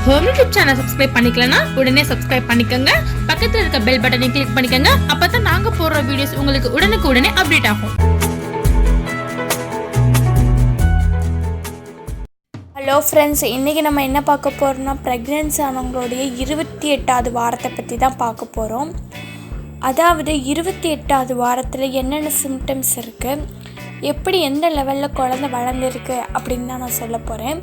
Home YouTube channel subscribe பண்ணிக்கலனா உடனே subscribe பண்ணிக்கங்க. பக்கத்துல இருக்க பெல் பட்டனை கிளிக் பண்ணிக்கங்க. அப்பதான் நாங்க போடுற வீடியோஸ் உங்களுக்கு உடனுக்குடனே அப்டேட் ஆகும். ஹலோ ஃப்ரெண்ட்ஸ், இன்றைக்கி நம்ம என்ன பார்க்க போகிறோம்னா ப்ரெக்னென்சி ஆனவங்களுடைய 28வது வாரத்தை பற்றி தான் பார்க்க போகிறோம். அதாவது 28வது வாரத்தில் என்னென்ன சிம்டம்ஸ் இருக்குது, எப்படி எந்த லெவலில் குழந்தை வளர்ந்துருக்கு அப்படின்னு தான் நான் சொல்ல போகிறேன்.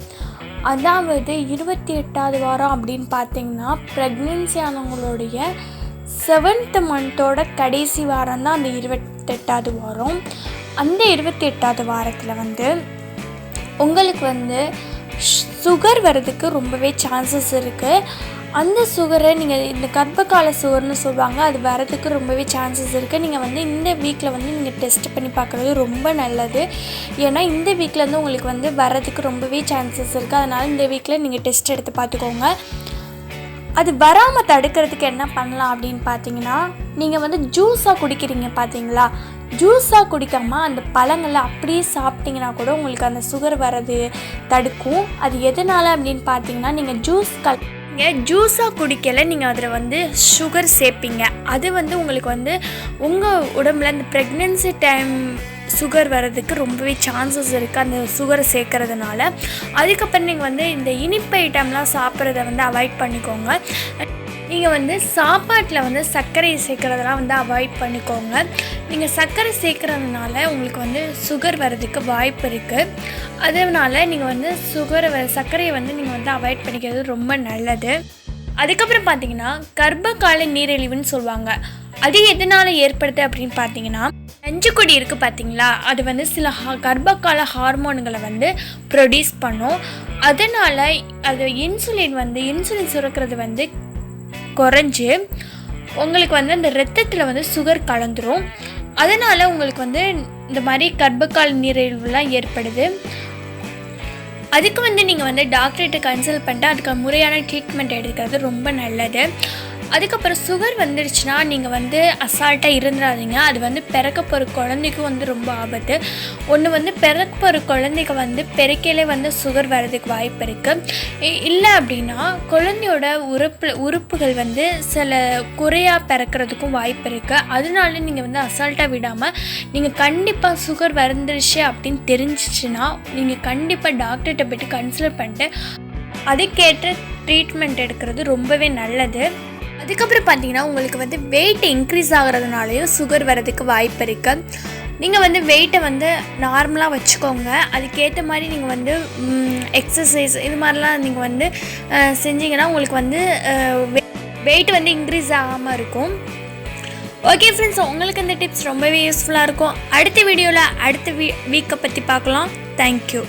அதாவது 28வது வாரம் அப்படின்னு பார்த்திங்கன்னா ப்ரெக்னென்சி ஆனவங்களுடைய 7th மந்தோட கடைசி வாரம் தான் அந்த 28வது வாரம். அந்த 28வது வாரத்தில் உங்களுக்கு சுகர் வர்றதுக்கு ரொம்பவே சான்சஸ் இருக்குது. அந்த சுகரை நீங்கள் இந்த கர்ப்பகால சுகர்னு சொல்லுவாங்க, அது வரதுக்கு ரொம்பவே சான்சஸ் இருக்குது. நீங்கள் இந்த வீக்கில் நீங்கள் டெஸ்ட் பண்ணி பார்க்குறது ரொம்ப நல்லது. ஏன்னா இந்த வீக்கில் உங்களுக்கு வர்றதுக்கு ரொம்பவே சான்சஸ் இருக்குது. அதனால் இந்த வீக்கில் நீங்கள் டெஸ்ட் எடுத்து பார்த்துக்கோங்க. அது வராமல் தடுக்கிறதுக்கு என்ன பண்ணலாம் அப்படின்னு பார்த்தீங்கன்னா, நீங்கள் ஜூஸாக குடிக்கிறீங்க பார்த்தீங்களா, ஜூஸாக குடிக்காமல் அந்த பழங்களை அப்படியே சாப்பிட்டிங்கன்னா கூட உங்களுக்கு அந்த சுகர் வர்றது தடுக்கும். அது எதனால் அப்படின்னு பார்த்தீங்கன்னா, நீங்கள் ஜூஸாக குடிக்கலை, நீங்கள் அதில் சுகர் சேர்ப்பீங்க. அது உங்களுக்கு உங்கள் உடம்புல அந்த ப்ரெக்னென்சி டைம் சுகர் வர்றதுக்கு ரொம்பவே சான்சஸ் இருக்குது அந்த சுகரை சேர்க்கறதுனால. அதுக்கப்புறம் நீங்கள் இந்த இனிப்பு ஐட்டம்லாம் சாப்பிட்றத அவாய்ட் பண்ணிக்கோங்க. நீங்கள் சாப்பாட்டில் சர்க்கரை சேர்க்குறதெல்லாம் அவாய்ட் பண்ணிக்கோங்க. நீங்கள் சர்க்கரை சேர்க்குறதுனால உங்களுக்கு சுகர் வர்றதுக்கு வாய்ப்பு இருக்குது. அதனால் நீங்கள் சர்க்கரையை நீங்கள் அவாய்ட் பண்ணிக்கிறது ரொம்ப நல்லது. அதுக்கப்புறம் பார்த்தீங்கன்னா கர்ப்பகால நீரிழிவுன்னு சொல்லுவாங்க. அது எதனால் ஏற்படுது அப்படின்னு பார்த்தீங்கன்னா, நஞ்சுக்கொடி இருக்குது பார்த்தீங்களா, அது சில கர்ப்பகால ஹார்மோன்களை ப்ரொடியூஸ் பண்ணும். அதனால் அது இன்சுலின் சுரக்கிறது குறைஞ்சி உங்களுக்கு அந்த ரத்தத்தில் சுகர் கலந்துரும். அதனால் உங்களுக்கு இந்த மாதிரி கர்ப்பகால நீரிழிவுலாம் ஏற்படுது. அதுக்கு நீங்கள் டாக்டர்கிட்ட கன்சல்ட் பண்ணிட்டு அதுக்கு முறையான ட்ரீட்மெண்ட் எடுக்கிறது ரொம்ப நல்லது. அதுக்கப்புறம் சுகர் வந்துடுச்சுன்னா நீங்கள் அசால்ட்டாக இருந்துடாதீங்க. அது பிறக்க போகிற குழந்தைக்கும் ரொம்ப ஆபத்து. ஒன்று பிறக்க போகிற குழந்தைக்கு பிறக்கையிலே சுகர் வர்றதுக்கு வாய்ப்பு இருக்குது. இல்லை அப்படின்னா குழந்தையோட உறுப்புகள் சில குறையாக பிறக்கிறதுக்கும் வாய்ப்பு இருக்குது. அதனால நீங்கள் அசால்ட்டாக விடாமல் நீங்கள் கண்டிப்பாக சுகர் வந்துடுச்சு அப்படின்னு தெரிஞ்சிச்சுன்னா நீங்கள் கண்டிப்பாக டாக்டர்கிட்ட போய்ட்டு கன்சல்ட் பண்ணிட்டு அதுக்கேற்ற ட்ரீட்மெண்ட் எடுக்கிறது ரொம்பவே நல்லது. அதுக்கப்புறம் பார்த்தீங்கன்னா உங்களுக்கு வெயிட் இன்க்ரீஸ் ஆகிறதுனாலையும் சுகர் வர்றதுக்கு வாய்ப்பு இருக்குது. நீங்கள் வெயிட்டை நார்மலாக வச்சுக்கோங்க. அதுக்கேற்ற மாதிரி நீங்கள் எக்ஸசைஸ் இது மாதிரிலாம் நீங்கள் செஞ்சிங்கன்னா உங்களுக்கு வெயிட் இன்க்ரீஸ் ஆகாமல் இருக்கும். ஓகே ஃப்ரெண்ட்ஸ், உங்களுக்கு இந்த டிப்ஸ் ரொம்பவே யூஸ்ஃபுல்லாக இருக்கும். அடுத்த வீடியோவில் அடுத்த வீக்கை பற்றி பார்க்கலாம். தேங்க்யூ.